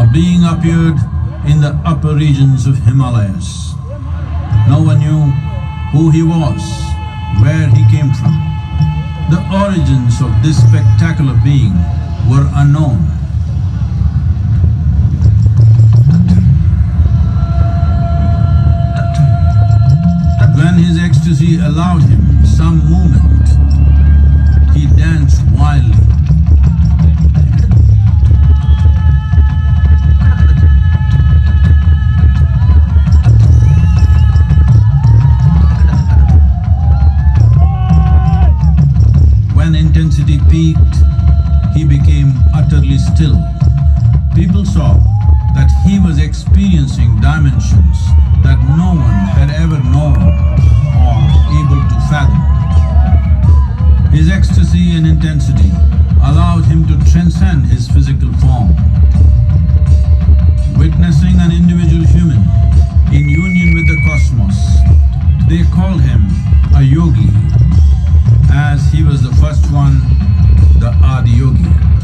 A being appeared in the upper regions of Himalayas. No one knew who he was, where he came from. The origins of this spectacular being were unknown. When his ecstasy allowed him some movement, he danced wildly. When intensity peaked, he became utterly still. People saw that he was experiencing dimensions that no one had ever known or able to fathom. His ecstasy and intensity allowed him to transcend his physical form. Witnessing an individual human in union with the cosmos, they called him a yogi, as he was the first one, the adiyogi.